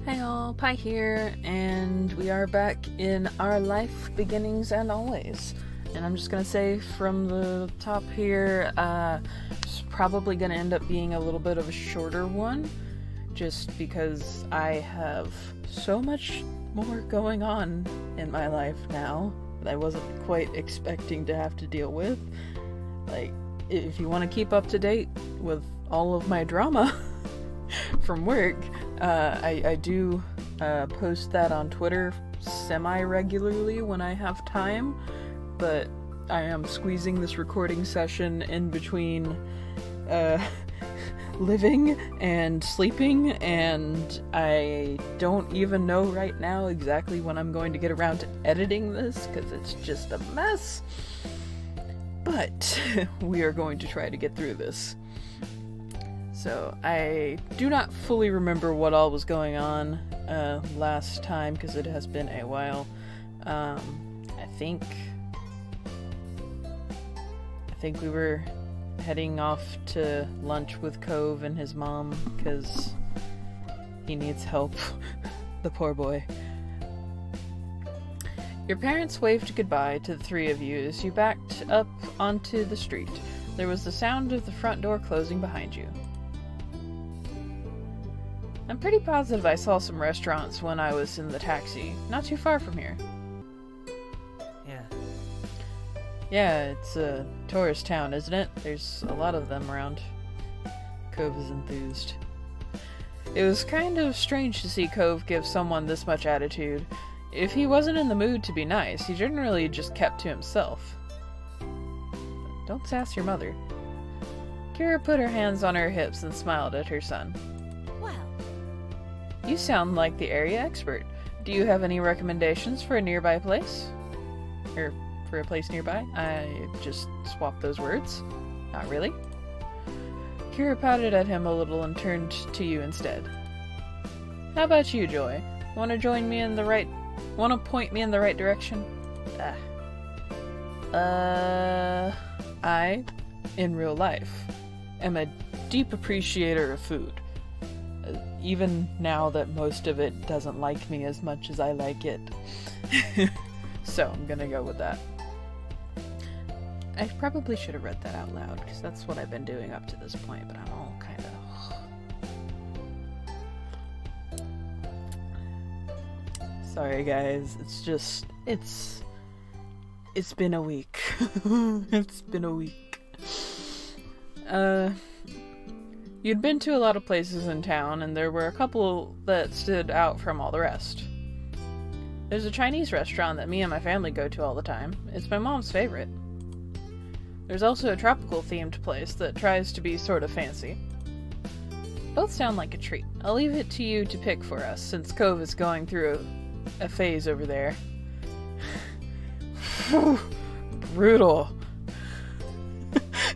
Hey all, Pi here, and we are back in our life beginnings and always. And I'm just gonna say from the top here, it's probably gonna end up being a little bit of a shorter one, just because I have so much more going on in my life now that I wasn't quite expecting to have to deal with. Like, if you want to keep up to date with all of my drama from work, I do post that on Twitter semi-regularly when I have time, but I am squeezing this recording session in between living and sleeping, and I don't even know right now exactly when I'm going to get around to editing this, because it's just a mess. But we are going to try to get through this. So, I do not fully remember what all was going on last time, because it has been a while. I think we were heading off to lunch with Cove and his mom, because he needs help. The poor boy. Your parents waved goodbye to the three of you as you backed up onto the street. There was the sound of the front door closing behind you. I'm pretty positive I saw some restaurants when I was in the taxi, not too far from here. Yeah, it's a tourist town, isn't it? There's a lot of them around. Cove is enthused. It was kind of strange to see Cove give someone this much attitude. If he wasn't in the mood to be nice, he generally just kept to himself. Don't sass your mother. Kira put her hands on her hips and smiled at her son. Well, You sound like the area expert. Do you have any recommendations for a nearby place? Or for a place nearby? I just swapped those words. Not really. Kira pouted at him a little and turned to you instead. How about you, Joy? Want to point me in the right direction? I, in real life, am a deep appreciator of food. Even now that most of it doesn't like me as much as I like it. So I'm gonna go with that. I probably should have read that out loud, because that's what I've been doing up to this point, but I'm all kind of... Sorry guys, it's been a week. It's been a week. You'd been to a lot of places in town, and there were a couple that stood out from all the rest. There's a Chinese restaurant that me and my family go to all the time. It's my mom's favorite. There's also a tropical-themed place that tries to be sort of fancy. Both sound like a treat. I'll leave it to you to pick for us, since Cove is going through a phase over there. Brutal.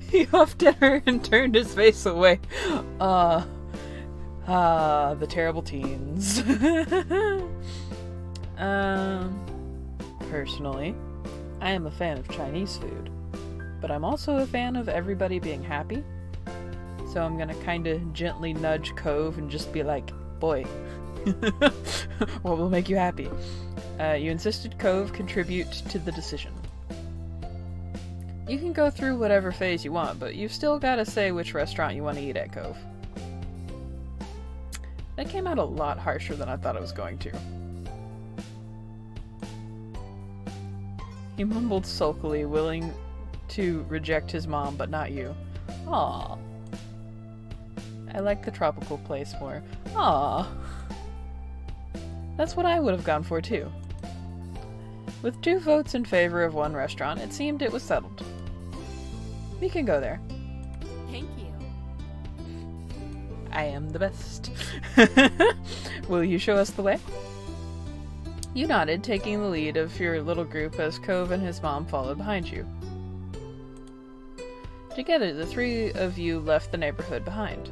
He huffed at her and turned his face away. The terrible teens. Personally, I am a fan of Chinese food, but I'm also a fan of everybody being happy. So I'm gonna kinda gently nudge Cove and just be like, boy, what will make you happy? You insisted Cove contribute to the decision. You can go through whatever phase you want, but you've still gotta say which restaurant you want to eat at, Cove. That came out a lot harsher than I thought it was going to. He mumbled sulkily, willing to reject his mom, but not you. Aww. I like the tropical place more. Aww. That's what I would have gone for, too. With 2 votes in favor of one restaurant, it seemed it was settled. We can go there. thank you. I am the best. Will you show us the way? You nodded, taking the lead of your little group as Cove and his mom followed behind you. Together, the 3 of you left the neighborhood behind.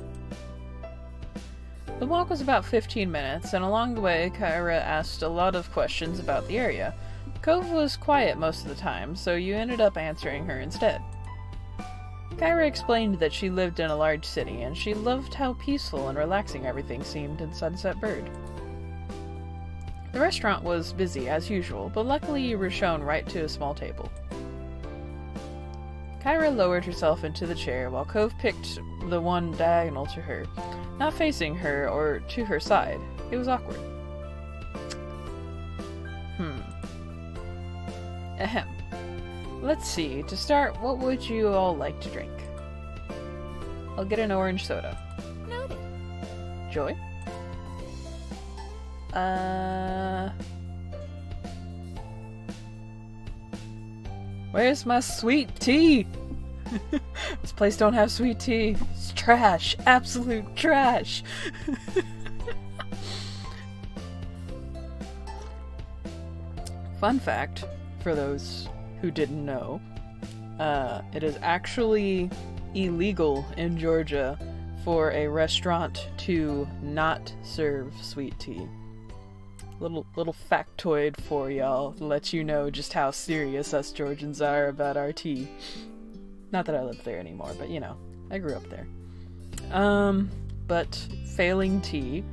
The walk was about 15 minutes, and along the way, Kyra asked a lot of questions about the area. Cove was quiet most of the time, so you ended up answering her instead. Kyra explained that she lived in a large city, and she loved how peaceful and relaxing everything seemed in Sunset Bird. The restaurant was busy as usual, but luckily you were shown right to a small table. Kyra lowered herself into the chair while Cove picked the one diagonal to her, not facing her or to her side. It was awkward. Ahem. Let's see. To start, what would you all like to drink? I'll get an orange soda. Noted. Joy? Where's my sweet tea? This place don't have sweet tea. It's trash. Absolute trash. Fun fact, for those who didn't know, it is actually illegal in Georgia for a restaurant to not serve sweet tea. Little factoid for y'all to let you know just how serious us Georgians are about our tea. Not that I live there anymore, but you know, I grew up there. But failing tea,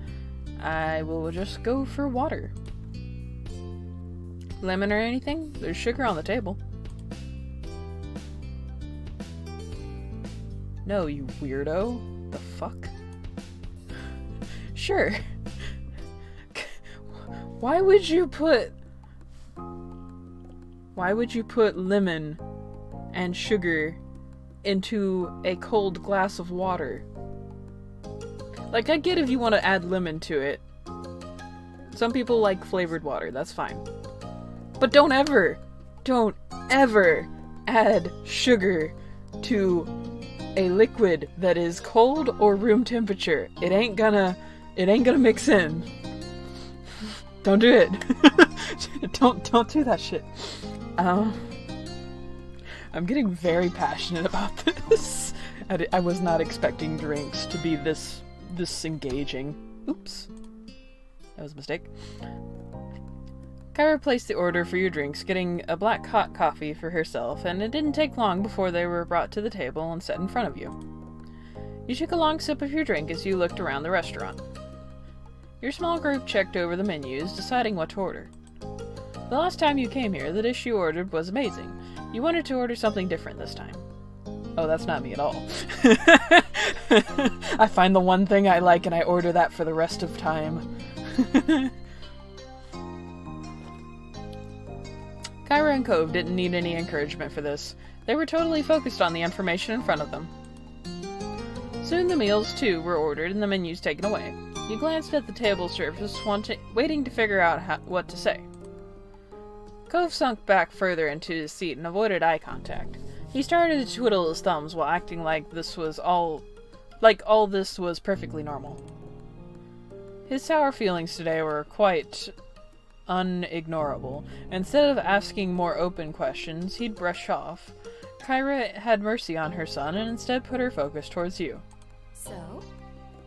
I will just go for water. Lemon or anything? There's sugar on the table. No, you weirdo. The fuck? Sure. Why would you put lemon and sugar into a cold glass of water? Like, I get if you want to add lemon to it. Some people like flavored water, that's fine. But don't ever add sugar to a liquid that is cold or room temperature. It ain't gonna mix in. Don't do it. don't do that shit. I'm getting very passionate about this. I was not expecting drinks to be this engaging. Oops. That was a mistake. Kyra placed the order for your drinks, getting a black hot coffee for herself, and it didn't take long before they were brought to the table and set in front of you. You took a long sip of your drink as you looked around the restaurant. Your small group checked over the menus, deciding what to order. The last time you came here, the dish you ordered was amazing. You wanted to order something different this time. Oh, that's not me at all. I find the one thing I like and I order that for the rest of time. Kyra and Cove didn't need any encouragement for this. They were totally focused on the information in front of them. Soon the meals, too, were ordered and the menus taken away. You glanced at the table surface, waiting to figure out what to say. Cove sunk back further into his seat and avoided eye contact. He started to twiddle his thumbs while acting like all this was perfectly normal. His sour feelings today were quite unignorable. Instead of asking more open questions, he'd brush off. Kyra had mercy on her son and instead put her focus towards you.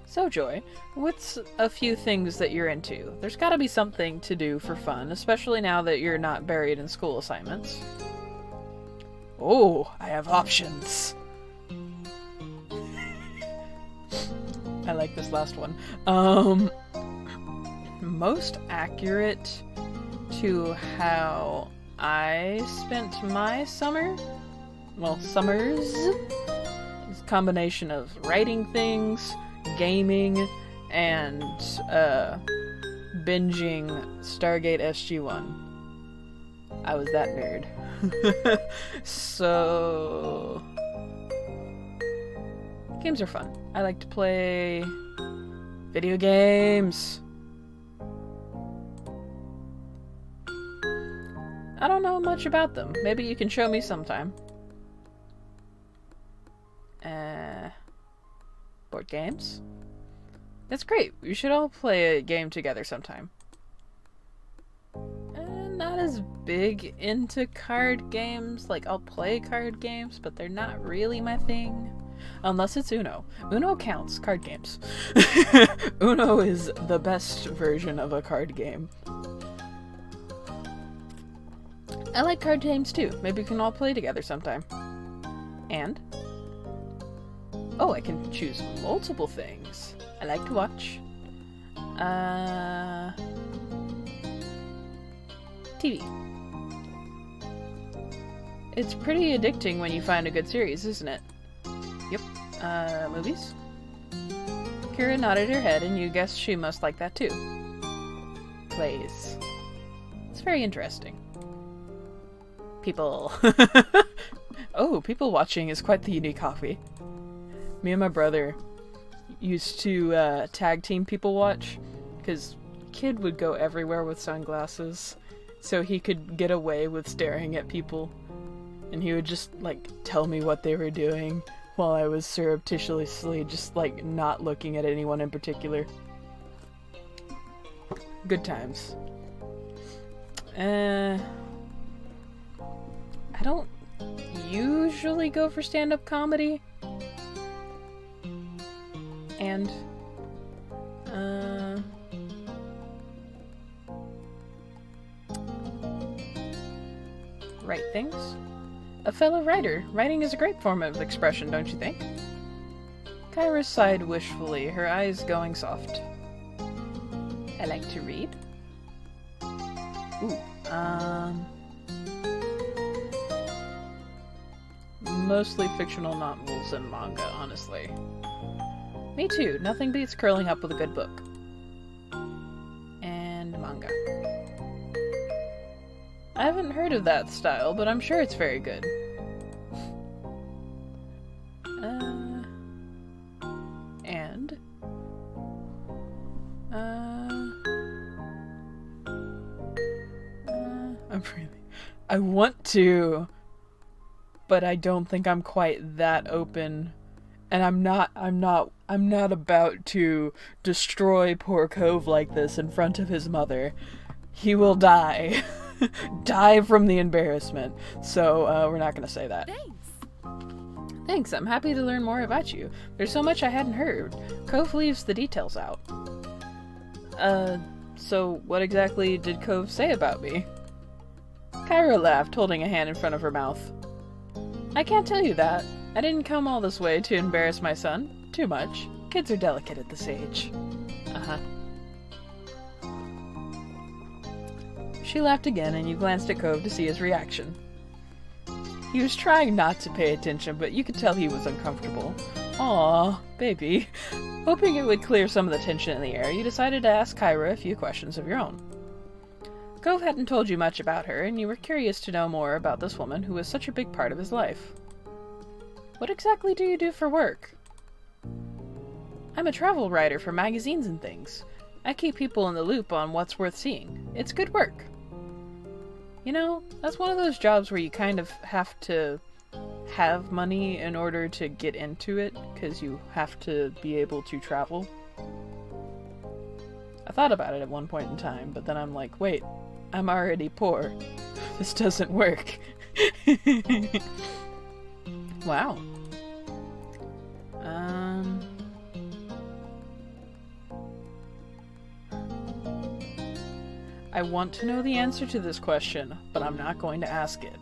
So, Joy, what's a few things that you're into? There's gotta be something to do for fun, especially now that you're not buried in school assignments. Oh, I have options. I like this last one. Most accurate to how I spent my summer? Well, summers? It's a combination of writing things, gaming, and binging Stargate SG-1. I was that nerd. So... games are fun. I like to play video games. I don't know much about them. Maybe you can show me sometime. Board games? That's great. We should all play a game together sometime. Not as big into card games. Like, I'll play card games, but they're not really my thing. Unless it's Uno. Uno counts. Card games. Uno is the best version of a card game. I like card games too. Maybe we can all play together sometime. And? Oh, I can choose multiple things. I like to watch. TV. It's pretty addicting when you find a good series, isn't it? Yep. Movies? Kira nodded her head, and you guessed she must like that too. Plays. It's very interesting. People. Oh, people watching is quite the unique hobby. Me and my brother used to tag team people watch, because kid would go everywhere with sunglasses, so he could get away with staring at people, and he would just, like, tell me what they were doing while I was surreptitiously just, like, not looking at anyone in particular. Good times. I don't usually go for stand-up comedy. And, write things. A fellow writer. Writing is a great form of expression, don't you think? Kyra sighed wishfully, her eyes going soft. I like to read. Ooh, mostly fictional novels and manga, honestly. Me too. Nothing beats curling up with a good book. And manga. I haven't heard of that style, but I'm sure it's very good. And... I want to, but I don't think I'm quite that open. And I'm not about to destroy poor Cove like this in front of his mother. He will die. Die from the embarrassment. So, we're not gonna say that. Thanks, I'm happy to learn more about you. There's so much I hadn't heard. Cove leaves the details out. So what exactly did Cove say about me? Kyra laughed, holding a hand in front of her mouth. I can't tell you that. I didn't come all this way to embarrass my son. Too much. Kids are delicate at this age. Uh-huh. She laughed again, and you glanced at Cove to see his reaction. He was trying not to pay attention, but you could tell he was uncomfortable. Aw, baby. Hoping it would clear some of the tension in the air, you decided to ask Kyra a few questions of your own. Cove hadn't told you much about her, and you were curious to know more about this woman who was such a big part of his life. What exactly do you do for work? I'm a travel writer for magazines and things. I keep people in the loop on what's worth seeing. It's good work. You know, that's one of those jobs where you kind of have to have money in order to get into it, because you have to be able to travel. I thought about it at one point in time, but then I'm like, wait, I'm already poor. This doesn't work. Wow. I want to know the answer to this question, but I'm not going to ask it.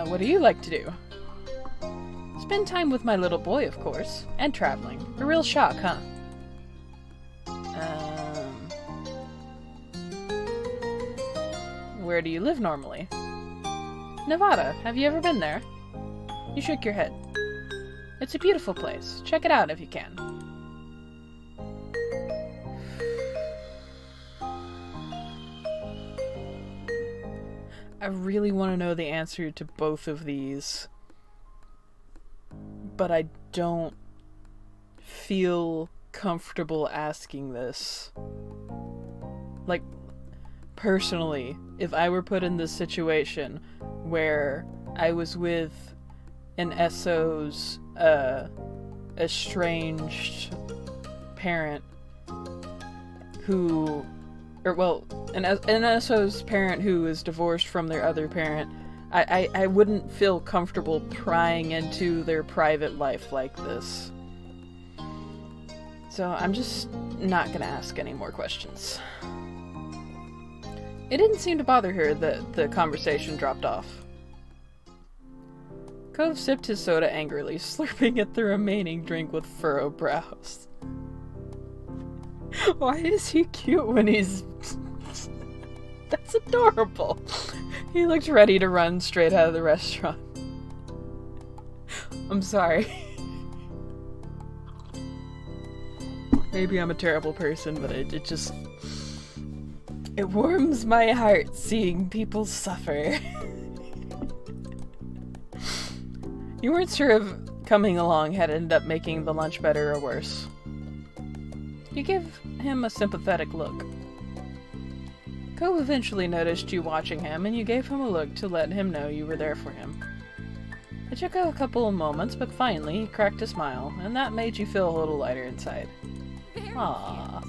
What do you like to do? Spend time with my little boy, of course. And traveling. A real shock, huh? Where do you live normally? Nevada. Have you ever been there? You shook your head. It's a beautiful place. Check it out if you can. I really want to know the answer to both of these, but I don't feel comfortable asking this. Like, personally, if I were put in this situation where I was with an SO's estranged parent who, an SO's parent who is divorced from their other parent, I wouldn't feel comfortable prying into their private life like this. So I'm just not gonna ask any more questions. It didn't seem to bother her that the conversation dropped off. Cove sipped his soda angrily, slurping at the remaining drink with furrowed brows. Why is he cute when he's... It's adorable. He looked ready to run straight out of the restaurant. I'm sorry. Maybe I'm a terrible person, but it just... It warms my heart seeing people suffer. You weren't sure if coming along had ended up making the lunch better or worse. You gave him a sympathetic look. Cove eventually noticed you watching him, and you gave him a look to let him know you were there for him. It took a couple of moments, but finally he cracked a smile, and that made you feel a little lighter inside. Very Aww.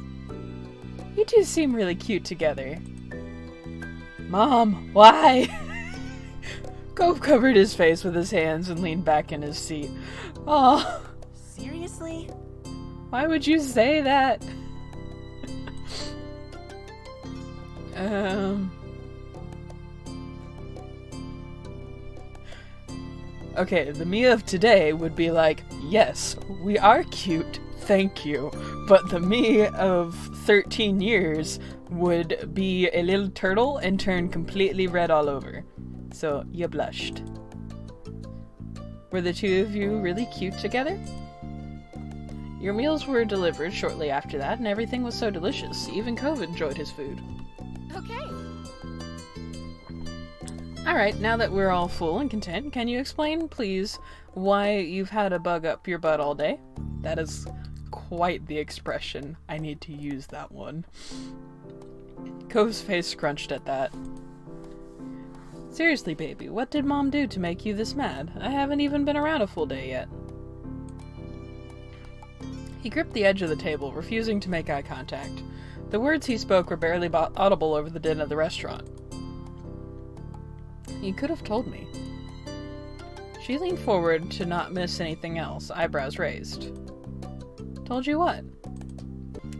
You two seem really cute together. Mom, why? Cove covered his face with his hands and leaned back in his seat. Aw. Seriously? Why would you say that? Okay, the me of today would be like, yes, we are cute, thank you. But the me of 13 years would be a little turtle and turn completely red all over. So, you blushed. Were the two of you really cute together? Your meals were delivered shortly after that, and everything was so delicious. Even Cove enjoyed his food. Okay. Alright, now that we're all full and content, can you explain, please, why you've had a bug up your butt all day? That is quite the expression. I need to use that one. Cove's face scrunched at that. Seriously, baby, what did Mom do to make you this mad? I haven't even been around a full day yet. He gripped the edge of the table, refusing to make eye contact. The words he spoke were barely audible over the din of the restaurant. You could have told me. She leaned forward to not miss anything else, eyebrows raised. Told you what?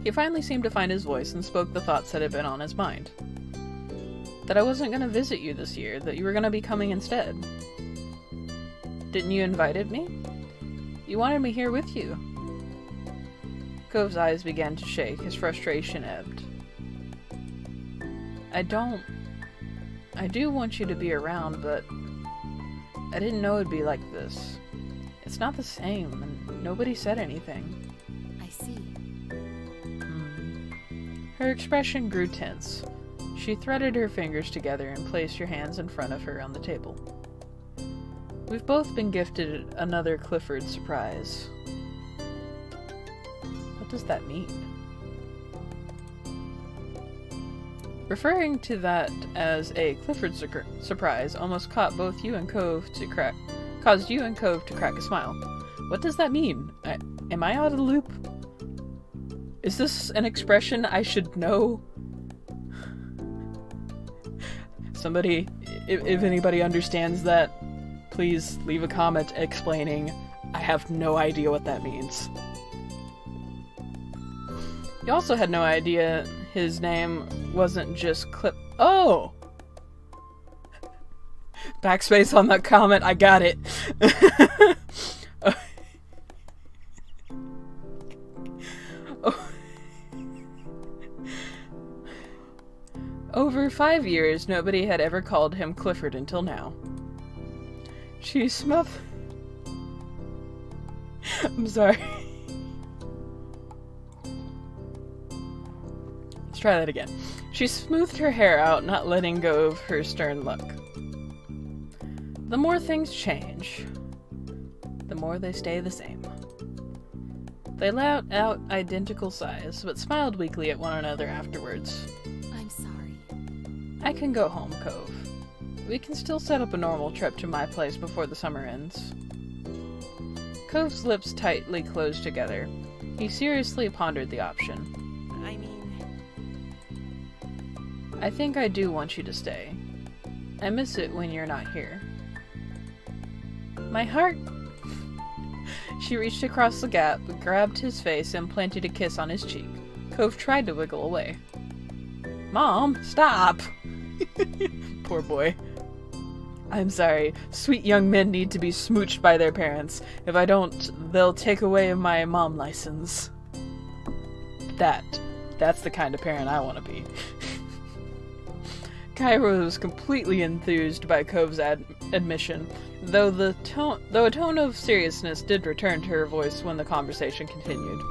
He finally seemed to find his voice and spoke the thoughts that had been on his mind. That I wasn't going to visit you this year, that you were going to be coming instead. Didn't you invited me? You wanted me here with you. Cove's eyes began to shake, his frustration ebbed. I do want you to be around, but I didn't know it'd be like this. It's not the same, and nobody said anything. I see. Her expression grew tense. She threaded her fingers together and placed your hands in front of her on the table. We've both been gifted another Clifford surprise. What does that mean? Referring to that as a Clifford surprise almost caused you and Cove to crack a smile. What does that mean? Am I out of the loop? Is this an expression I should know? Somebody, if anybody understands that, please leave a comment explaining. I have no idea what that means. You also had no idea his name wasn't just Oh! Backspace on that comment, I got it. Over 5 years, nobody had ever called him Clifford until now. She smoothed... I'm sorry. Let's try that again. She smoothed her hair out, not letting go of her stern look. The more things change, the more they stay the same. They let out identical sighs, but smiled weakly at one another afterwards. I'm sorry. I can go home, Cove. We can still set up a normal trip to my place before the summer ends. Cove's lips tightly closed together. He seriously pondered the option. I mean... I think I do want you to stay. I miss it when you're not here. My heart... She reached across the gap, grabbed his face, and planted a kiss on his cheek. Cove tried to wiggle away. Mom, stop! Poor boy. I'm sorry. Sweet young men need to be smooched by their parents. If I don't, they'll take away my mom license. That's the kind of parent I want to be. Kyra was completely enthused by Cove's admission, though a tone of seriousness did return to her voice when the conversation continued.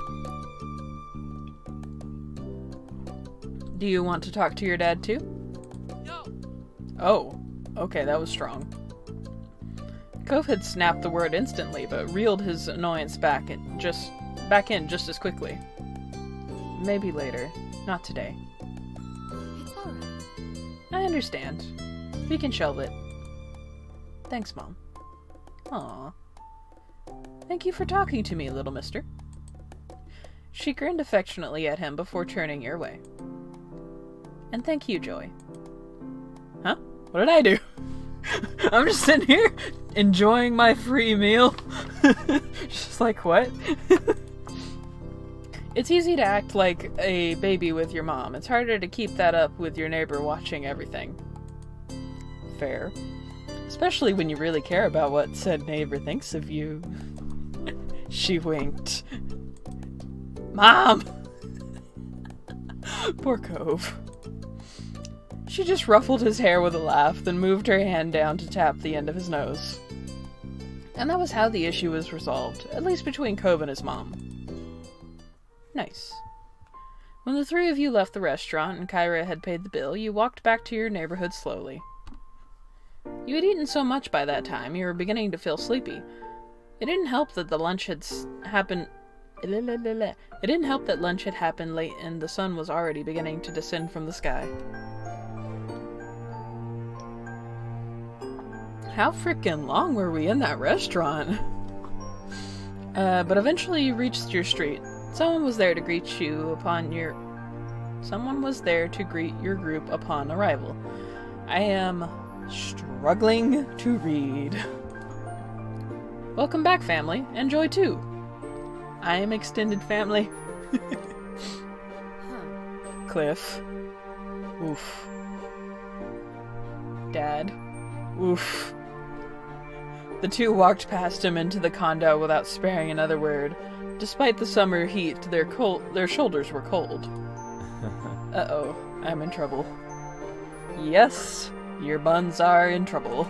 Do you want to talk to your dad too? No. Oh, okay, that was strong. Cove had snapped the word instantly, but reeled his annoyance back in just as quickly. Maybe later, not today. It's alright. I understand. We can shelve it. Thanks, Mom. Aww. Thank you for talking to me, little mister. She grinned affectionately at him before turning your way. And thank you, Joy. Huh? What did I do? I'm just sitting here enjoying my free meal. Just like, what? It's easy to act like a baby with your mom. It's harder to keep that up with your neighbor watching everything. Fair. Especially when you really care about what said neighbor thinks of you. She winked. Mom! Poor Cove. She just ruffled his hair with a laugh, then moved her hand down to tap the end of his nose. And that was how the issue was resolved, at least between Cove and his mom. Nice. When the three of you left the restaurant and Kyra had paid the bill, you walked back to your neighborhood slowly. You had eaten so much by that time, you were beginning to feel sleepy. It didn't help that lunch had happened late and the sun was already beginning to descend from the sky. How freaking long were we in that restaurant? But eventually you reached your street. Someone was there to greet your group upon arrival. I am struggling to read. Welcome back, family. Enjoy too. I am extended family. Cliff. Oof. Dad. Oof. The two walked past him into the condo without sparing another word. Despite the summer heat, their shoulders were cold. Uh-oh, I'm in trouble. Yes, your buns are in trouble.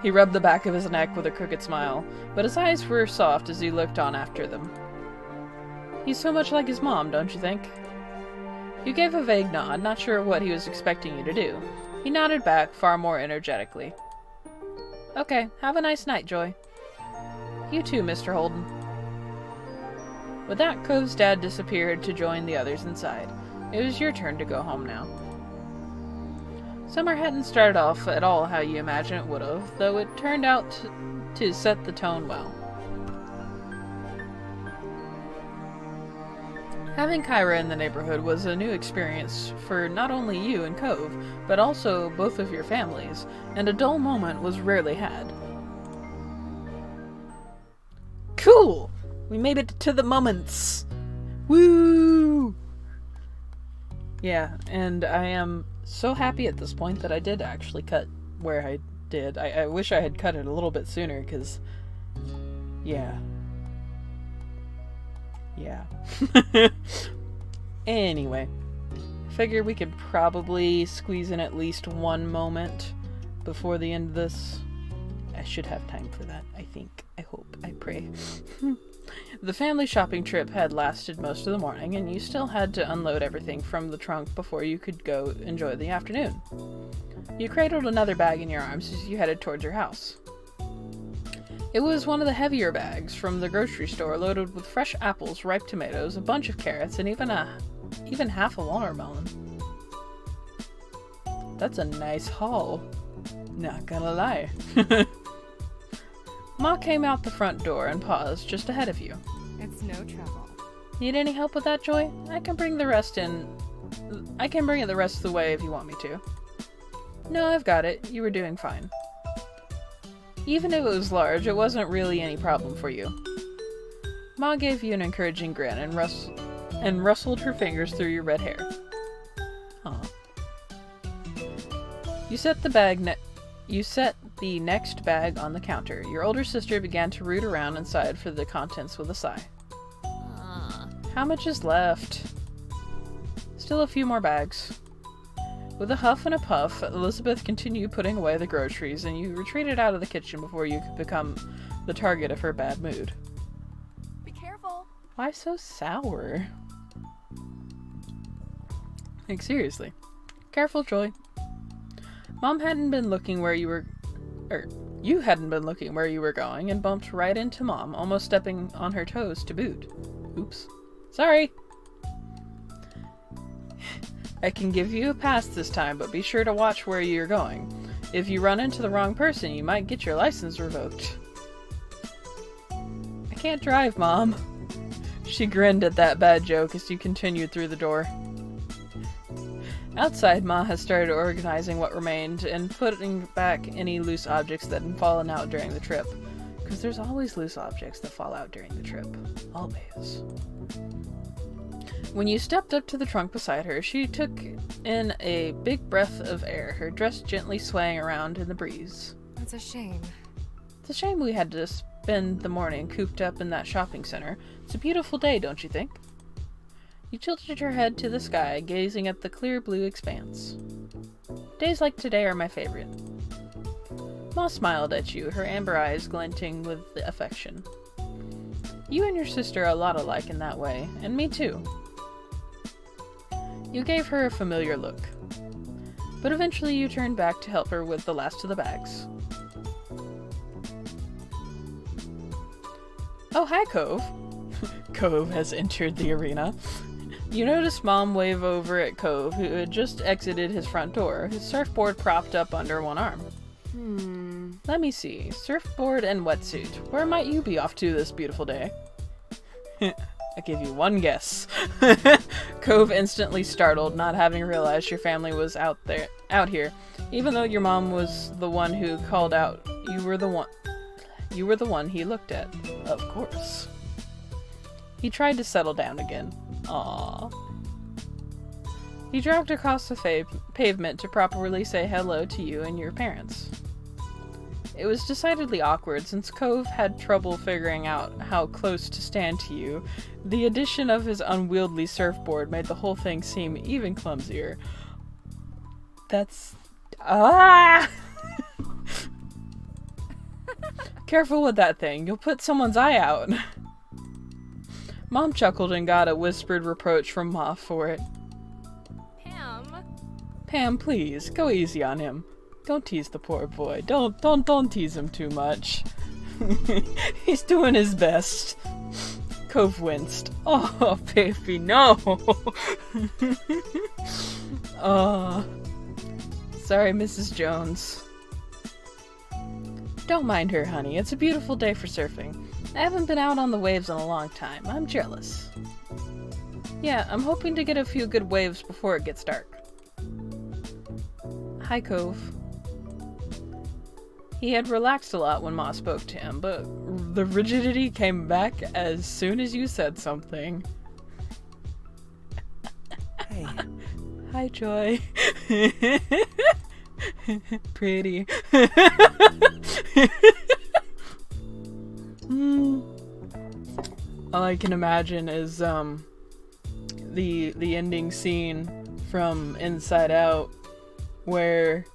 He rubbed the back of his neck with a crooked smile, but his eyes were soft as he looked on after them. He's so much like his mom, don't you think? You gave a vague nod, not sure what he was expecting you to do. He nodded back, far more energetically. Okay, have a nice night, Joy. You too, Mr. Holden. With that, Cove's dad disappeared to join the others inside. It was your turn to go home now. Summer hadn't started off at all how you imagine it would have, though it turned out to set the tone well. Having Kyra in the neighborhood was a new experience for not only you and Cove, but also both of your families, and a dull moment was rarely had. Cool! We made it to the moments! Woo! Yeah, and I am so happy at this point that I did actually cut where I did. I wish I had cut it a little bit sooner, because... yeah. Yeah. Anyway, figure we could probably squeeze in at least one moment before the end of this. I should have time for that, I think. I hope. I pray. The family shopping trip had lasted most of the morning, and you still had to unload everything from the trunk before you could go enjoy the afternoon. You cradled another bag in your arms as you headed towards your house. It was one of the heavier bags from the grocery store, loaded with fresh apples, ripe tomatoes, a bunch of carrots, and even half a watermelon. That's a nice haul. Not gonna lie. Ma came out the front door and paused just ahead of you. It's no trouble. Need any help with that, Joy? I can bring it the rest of the way if you want me to. No, I've got it. You were doing fine. Even if it was large, it wasn't really any problem for you. Ma gave you an encouraging grin and rustled her fingers through your red hair. Aw. You set the next bag on the counter. Your older sister began to root around inside for the contents with a sigh. How much is left? Still a few more bags. With a huff and a puff, Elizabeth continued putting away the groceries, and you retreated out of the kitchen before you could become the target of her bad mood. Be careful. Why so sour? Like, seriously. Careful, Joy. Mom hadn't been looking where you were... you hadn't been looking where you were going, and bumped right into Mom, almost stepping on her toes to boot. Oops. Sorry! I can give you a pass this time, but be sure to watch where you're going. If you run into the wrong person, you might get your license revoked. I can't drive, Mom. She grinned at that bad joke as you continued through the door. Outside, Ma has started organizing what remained and putting back any loose objects that had fallen out during the trip. Because there's always loose objects that fall out during the trip. Always. When you stepped up to the trunk beside her, she took in a big breath of air, her dress gently swaying around in the breeze. That's a shame. It's a shame we had to spend the morning cooped up in that shopping center. It's a beautiful day, don't you think? You tilted her head to the sky, gazing at the clear blue expanse. Days like today are my favorite. Ma smiled at you, her amber eyes glinting with affection. You and your sister are a lot alike in that way, and me too. You gave her a familiar look. But eventually you turned back to help her with the last of the bags. Oh, hi, Cove. Cove has entered the arena. You noticed Mom wave over at Cove, who had just exited his front door, his surfboard propped up under one arm. Let me see. Surfboard and wetsuit. Where might you be off to this beautiful day? I give you one guess. Cove instantly startled, not having realized your family was out here. Even though your mom was the one who called out, you were the one he looked at. Of course. He tried to settle down again. Aww. He dragged across the pavement to properly say hello to you and your parents. It was decidedly awkward since Cove had trouble figuring out how close to stand to you. The addition of his unwieldy surfboard made the whole thing seem even clumsier. Careful with that thing. You'll put someone's eye out. Mom chuckled and got a whispered reproach from Ma for it. Pam, please, go easy on him. Don't tease the poor boy. Don't tease him too much. He's doing his best. Cove winced. Oh, baby, no. Sorry, Mrs. Jones. Don't mind her, honey. It's a beautiful day for surfing. I haven't been out on the waves in a long time. I'm jealous. Yeah, I'm hoping to get a few good waves before it gets dark. Hi, Cove. He had relaxed a lot when Ma spoke to him, but the rigidity came back as soon as you said something. Hey. Hi, Joy. Pretty. All I can imagine is the ending scene from Inside Out where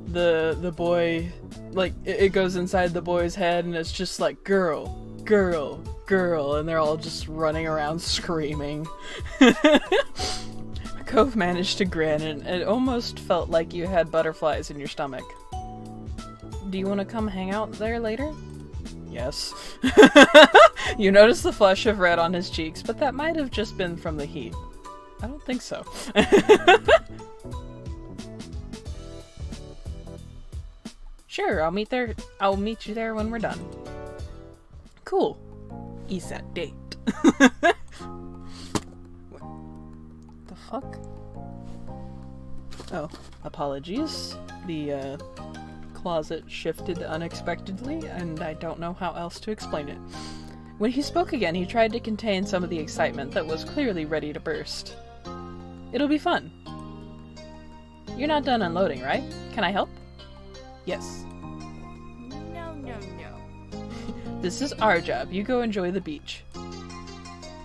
the boy, like, it goes inside the boy's head and it's just like girl, girl, girl, and they're all just running around screaming. Cove managed to grin, and it almost felt like you had butterflies in your stomach. Do you want to come hang out there later? Yes. You notice the flush of red on his cheeks, but that might have just been from the heat. I don't think so. Sure, I'll meet you there when we're done. Cool. Ease that date. The fuck? Oh, apologies. The closet shifted unexpectedly, and I don't know how else to explain it. When he spoke again, he tried to contain some of the excitement that was clearly ready to burst. It'll be fun. You're not done unloading, right? Can I help? Yes. No. This is our job. You go enjoy the beach.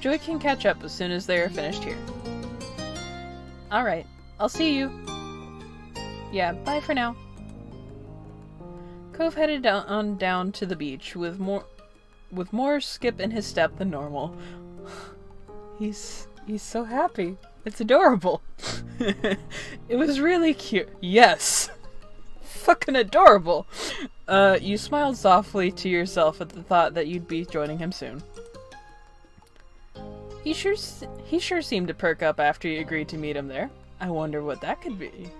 Joy can catch up as soon as they are finished here. Alright, I'll see you. Yeah, bye for now. Cove headed down to the beach with more skip in his step than normal. He's so happy. It's adorable. It was really cute. Yes. Fucking adorable. You smiled softly to yourself at the thought that you'd be joining him soon. He sure seemed to perk up after you agreed to meet him there. I wonder what that could be.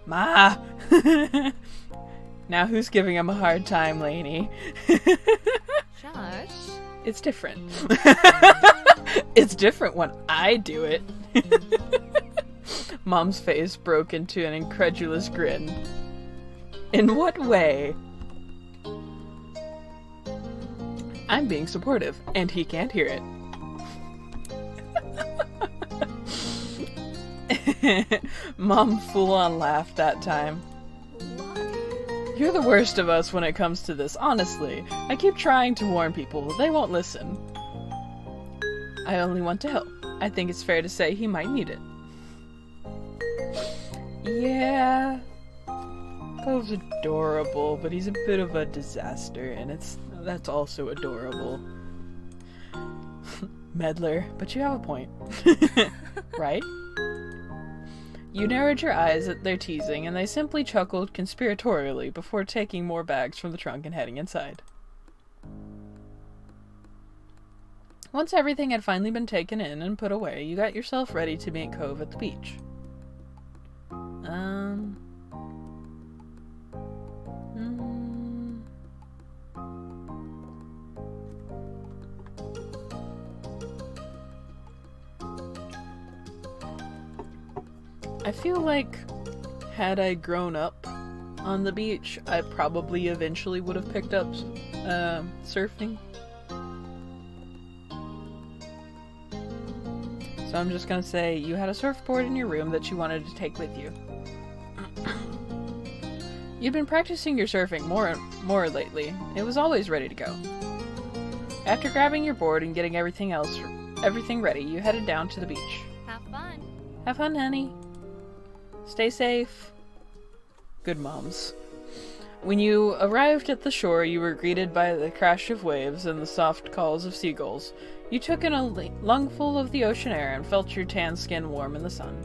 Ma! Now who's giving him a hard time, Lainey? Josh? It's different. It's different when I do it. Mom's face broke into an incredulous grin. In what way? I'm being supportive, and he can't hear it. Mom full-on laughed that time. You're the worst of us when it comes to this, honestly. I keep trying to warn people, but they won't listen. I only want to help. I think it's fair to say he might need it. Yeah. Cove's adorable, but he's a bit of a disaster, and that's also adorable. Meddler, but you have a point. Right? You narrowed your eyes at their teasing, and they simply chuckled conspiratorially before taking more bags from the trunk and heading inside. Once everything had finally been taken in and put away, you got yourself ready to meet Cove at the beach. I feel like had I grown up on the beach, I probably eventually would have picked up surfing. So I'm just gonna say you had a surfboard in your room that you wanted to take with you. You'd been practicing your surfing more lately. It was always ready to go. After grabbing your board and getting everything ready, you headed down to the beach. Have fun. Have fun, honey. Stay safe. Good moms. When you arrived at the shore, you were greeted by the crash of waves and the soft calls of seagulls. You took in a lungful of the ocean air and felt your tan skin warm in the sun.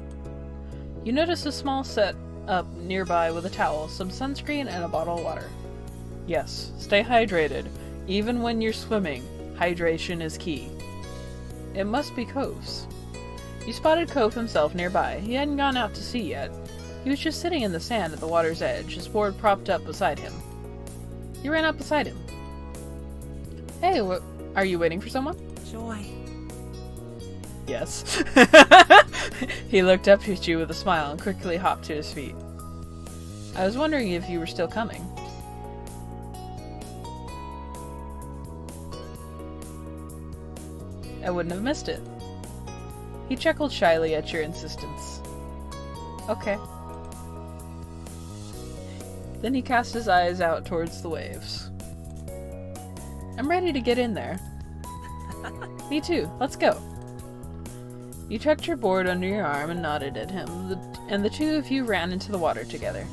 You noticed a small set up nearby with a towel, some sunscreen, and a bottle of water. Yes, stay hydrated. Even when you're swimming, hydration is key. It must be Cove's. You spotted Cove himself nearby. He hadn't gone out to sea yet. He was just sitting in the sand at the water's edge, his board propped up beside him. You ran up beside him. Hey, are you waiting for someone? Joy. Yes. He looked up at you with a smile and quickly hopped to his feet. I was wondering if you were still coming. I wouldn't have missed it. He chuckled shyly at your insistence. Okay. Then he cast his eyes out towards the waves. I'm ready to get in there. Me too. Let's go. You tucked your board under your arm and nodded at him, and the two of you ran into the water together.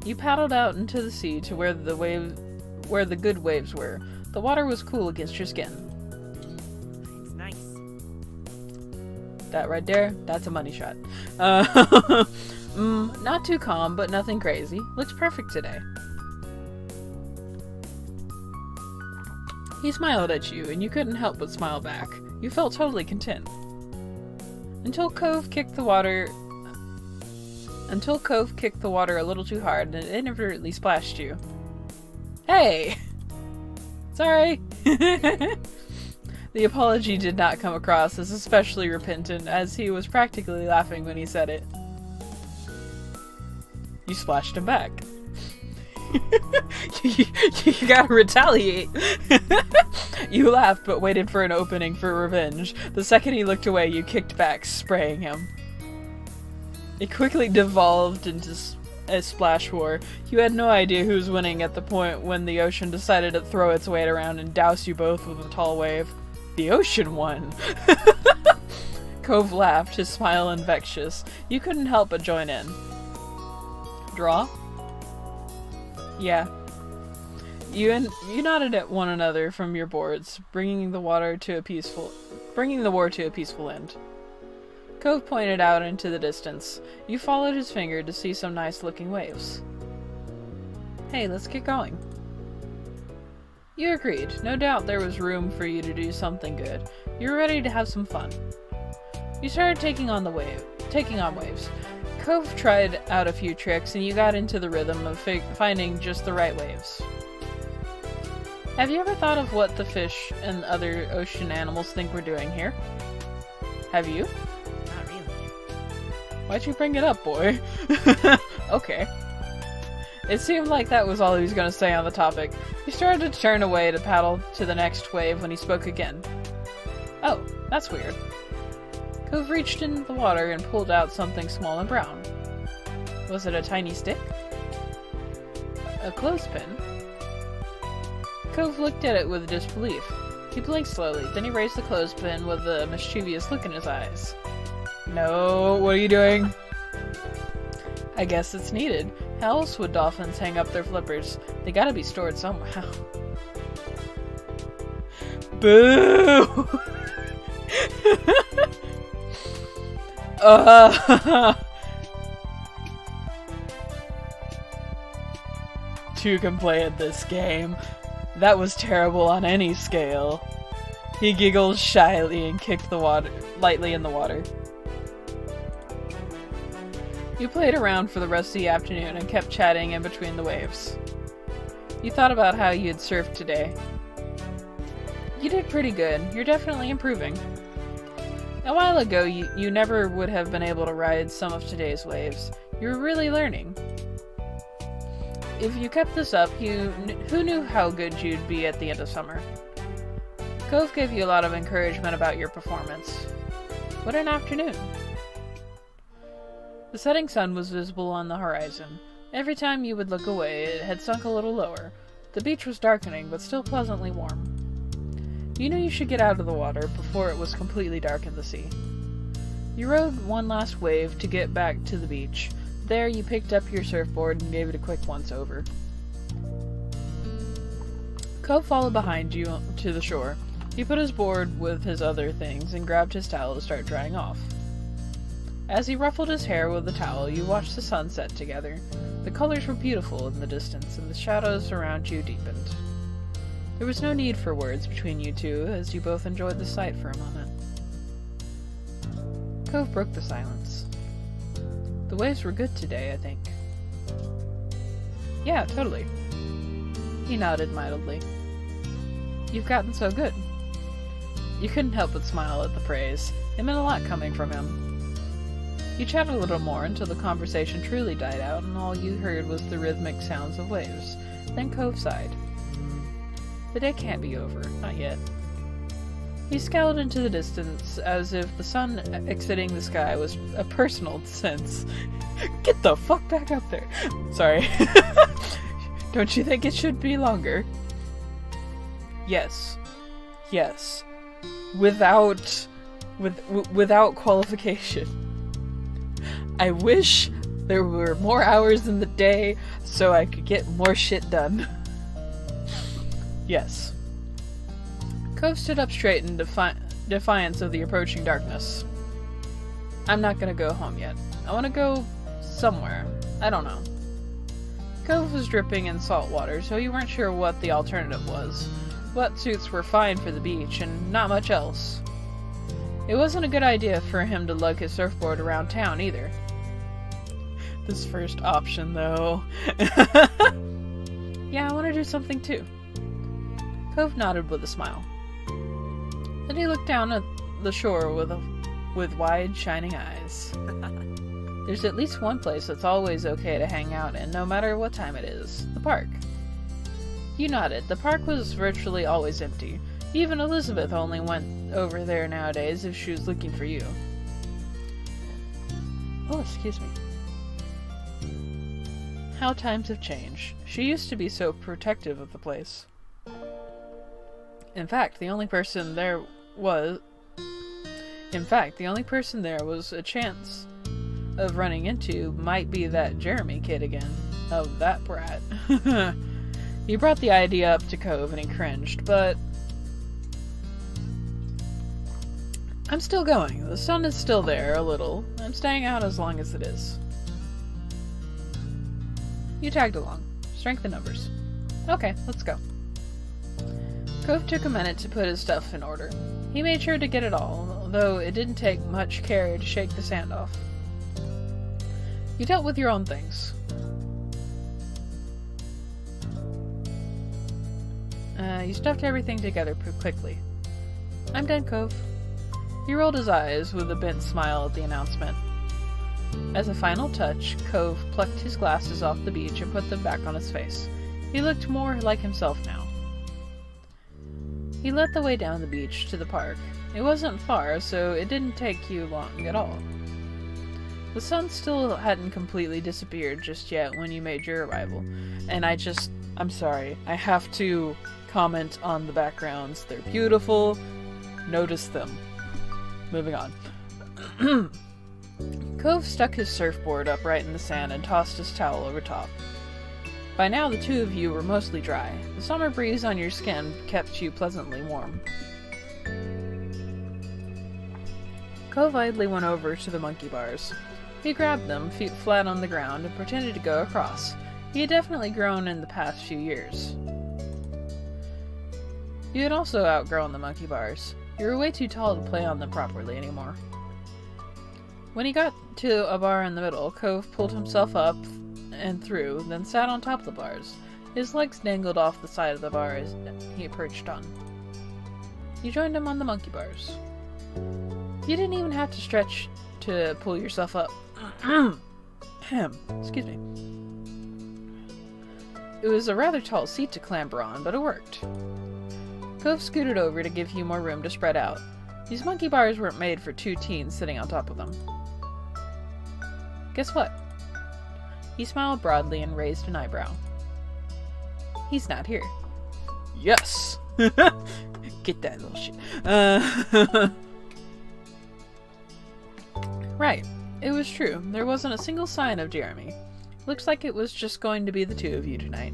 You paddled out into the sea to where the good waves were. The water was cool against your skin. It's nice. That right there, that's a money shot. Not too calm, but nothing crazy. Looks perfect today. He smiled at you, and you couldn't help but smile back. You felt totally content. Until Cove kicked the water a little too hard and it inadvertently splashed you. Hey! Sorry! The apology did not come across as especially repentant, as he was practically laughing when he said it. You splashed him back. You gotta retaliate. You laughed but waited for an opening for revenge. The second he looked away, you kicked back, spraying him. It quickly devolved into a splash war. You had no idea who was winning at the point when the ocean decided to throw its weight around and douse you both with a tall wave. The ocean won! Cove laughed, his smile infectious. You couldn't help but join in. Draw? Yeah. You nodded at one another from your boards, bringing the war to a peaceful end. Cove pointed out into the distance. You followed his finger to see some nice-looking waves. Hey, let's get going. You agreed. No doubt there was room for you to do something good. You were ready to have some fun. You started taking on waves. Cove tried out a few tricks, and you got into the rhythm of finding just the right waves. Have you ever thought of what the fish and other ocean animals think we're doing here? Have you? Not really. Why'd you bring it up, boy? Okay. It seemed like that was all he was going to say on the topic. He started to turn away to paddle to the next wave when he spoke again. Oh, that's weird. Cove reached into the water and pulled out something small and brown. Was it a tiny stick? A clothespin? Cove looked at it with disbelief. He blinked slowly, then he raised the clothespin with a mischievous look in his eyes. No, what are you doing? I guess it's needed. How else would dolphins hang up their flippers? They gotta be stored somehow. Boo! Two can play at this game. That was terrible on any scale. He giggled shyly and kicked the water lightly in the water. You played around for the rest of the afternoon and kept chatting in between the waves. You thought about how you had surfed today. You did pretty good. You're definitely improving. A while ago, you never would have been able to ride some of today's waves. You're really learning. If you kept this up, who knew how good you'd be at the end of summer? Cove gave you a lot of encouragement about your performance. What an afternoon. The setting sun was visible on the horizon. Every time you would look away, it had sunk a little lower. The beach was darkening, but still pleasantly warm. You knew you should get out of the water before it was completely dark in the sea. You rode one last wave to get back to the beach. There, you picked up your surfboard and gave it a quick once-over. Cove followed behind you to the shore. He put his board with his other things and grabbed his towel to start drying off. As he ruffled his hair with the towel, you watched the sun set together. The colors were beautiful in the distance, and the shadows around you deepened. There was no need for words between you two, as you both enjoyed the sight for a moment. Cove broke the silence. The waves were good today, I think. Yeah, totally. He nodded mildly. You've gotten so good. You couldn't help but smile at the praise. It meant a lot coming from him. You chatted a little more until the conversation truly died out and all you heard was the rhythmic sounds of waves. Then Cove sighed. The day can't be over, not yet. He scowled into the distance as if the sun exiting the sky was a personal sense. Get the fuck back up there! Sorry. Don't you think it should be longer? Yes. Yes. Without qualification. I wish there were more hours in the day so I could get more shit done. Yes. Cove stood up straight in defiance of the approaching darkness. I'm not gonna go home yet. I want to go somewhere. I don't know. Cove was dripping in salt water, so you weren't sure what the alternative was. Wetsuits were fine for the beach, and not much else. It wasn't a good idea for him to lug his surfboard around town, either. This first option, though. Yeah, I want to do something too. Cove nodded with a smile. Then he looked down at the shore with wide, shining eyes. There's at least one place that's always okay to hang out in, no matter what time it is. The park. You nodded. The park was virtually always empty. Even Elizabeth only went over there nowadays if she was looking for you. Oh, excuse me. How times have changed. She used to be so protective of the place. In fact, the only person there was In fact, the only person there was a chance of running into might be that Jeremy kid again. Oh, that brat. He brought the idea up to Cove and he cringed, but I'm still going. The sun is still there, a little. I'm staying out as long as it is. You tagged along. Strength in numbers. Okay, let's go. Cove took a minute to put his stuff in order. He made sure to get it all, though it didn't take much care to shake the sand off. You dealt with your own things. You stuffed everything together quickly. I'm done, Cove. He rolled his eyes with a bent smile at the announcement. As a final touch, Cove plucked his glasses off the beach and put them back on his face. He looked more like himself now. He led the way down the beach to the park. It wasn't far, so it didn't take you long at all. The sun still hadn't completely disappeared just yet when you made your arrival, and I'm sorry, I have to comment on the backgrounds. They're beautiful. Notice them. Moving on. Cove stuck his surfboard upright in the sand and tossed his towel over top. By now the two of you were mostly dry. The summer breeze on your skin kept you pleasantly warm. Cove idly went over to the monkey bars. He grabbed them, feet flat on the ground, and pretended to go across. He had definitely grown in the past few years. You had also outgrown the monkey bars. You were way too tall to play on them properly anymore. When he got to a bar in the middle, Cove pulled himself up and through, then sat on top of the bars. His legs dangled off the side of the bars he perched on. You joined him on the monkey bars. You didn't even have to stretch to pull yourself up. Excuse me. It was a rather tall seat to clamber on, but it worked. Cove scooted over to give you more room to spread out. These monkey bars weren't made for two teens sitting on top of them. Guess what? He smiled broadly and raised an eyebrow. He's not here. Yes! Get that little shit. Right. It was true. There wasn't a single sign of Jeremy. Looks like it was just going to be the two of you tonight.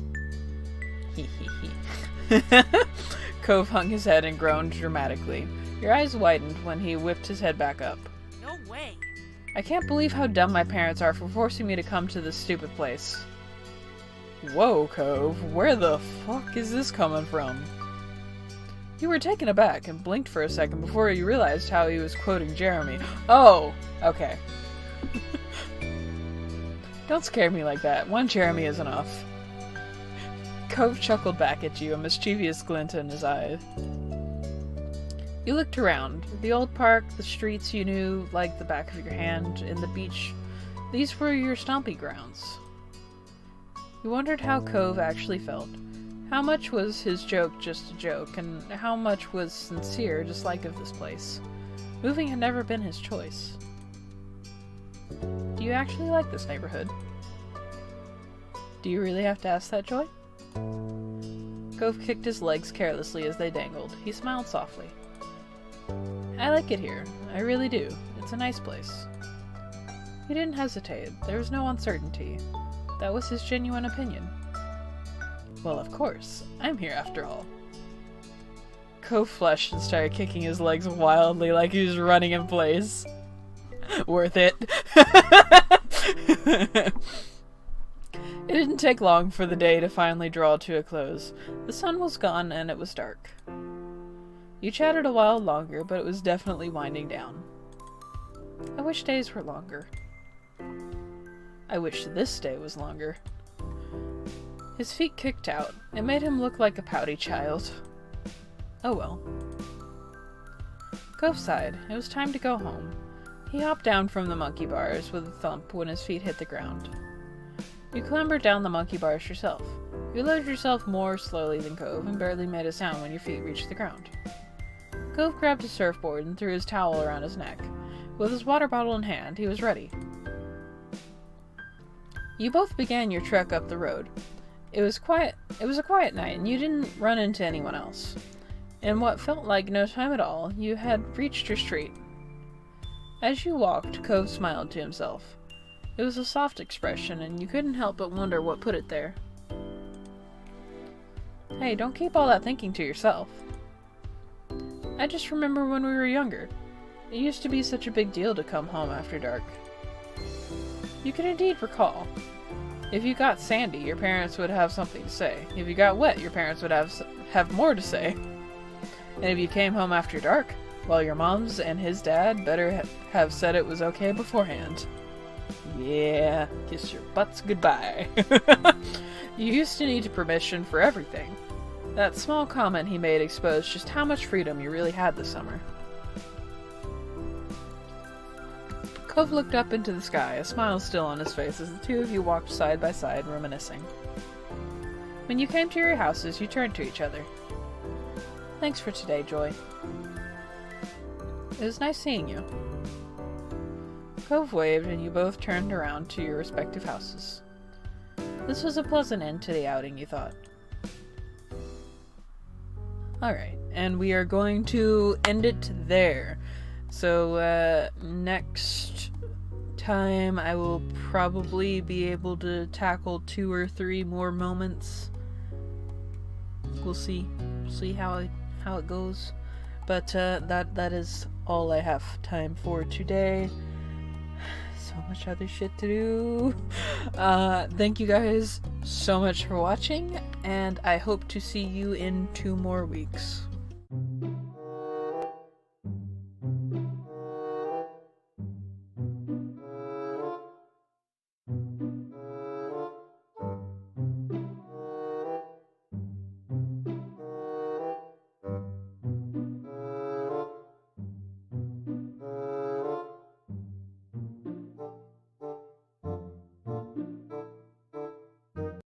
Hee hee hee. Cove hung his head and groaned dramatically. Your eyes widened when he whipped his head back up. No way. I can't believe how dumb my parents are for forcing me to come to this stupid place. Whoa, Cove. Where the fuck is this coming from? You were taken aback and blinked for a second before you realized how he was quoting Jeremy. Oh, okay. Don't scare me like that. One Jeremy is enough. Cove chuckled back at you, a mischievous glint in his eye. You looked around. The old park, the streets you knew like the back of your hand, and the beach. These were your stomping grounds. You wondered how Cove actually felt. How much was his joke just a joke, and how much was sincere dislike of this place. Moving had never been his choice. Do you actually like this neighborhood? Do you really have to ask that, Joy? Cove kicked his legs carelessly as they dangled. He smiled softly. I like it here. I really do. It's a nice place. He didn't hesitate. There was no uncertainty. That was his genuine opinion. Well, of course. I'm here after all. Cove flushed and started kicking his legs wildly like he was running in place. Worth it. It didn't take long for the day to finally draw to a close. The sun was gone and it was dark. You chatted a while longer, but it was definitely winding down. I wish days were longer. I wish this day was longer. His feet kicked out. It made him look like a pouty child. Oh well. Cove sighed. It was time to go home. He hopped down from the monkey bars with a thump when his feet hit the ground. You clambered down the monkey bars yourself. You lowered yourself more slowly than Cove and barely made a sound when your feet reached the ground. Cove grabbed his surfboard and threw his towel around his neck. With his water bottle in hand, he was ready. You both began your trek up the road. It was a quiet night, and you didn't run into anyone else. In what felt like no time at all, you had reached your street. As you walked, Cove smiled to himself. It was a soft expression, and you couldn't help but wonder what put it there. Hey, don't keep all that thinking to yourself. I just remember when we were younger. It used to be such a big deal to come home after dark. You can indeed recall. If you got sandy, your parents would have something to say. If you got wet, your parents would have more to say. And if you came home after dark, well, your mom's and his dad better have said it was okay beforehand. Yeah, kiss your butts goodbye. You used to need permission for everything. That small comment he made exposed just how much freedom you really had this summer. Cove looked up into the sky, a smile still on his face as the two of you walked side by side, reminiscing. When you came to your houses, you turned to each other. Thanks for today, Joy. It was nice seeing you. Cove waved, and you both turned around to your respective houses. This was a pleasant end to the outing, you thought. Alright, and we are going to end it there. So, next time I will probably be able to tackle 2 or 3 more moments. We'll see. We'll see how it goes. But, that is all I have time for today. So much other shit to do. Thank you guys so much for watching, and I hope to see you in 2 more weeks.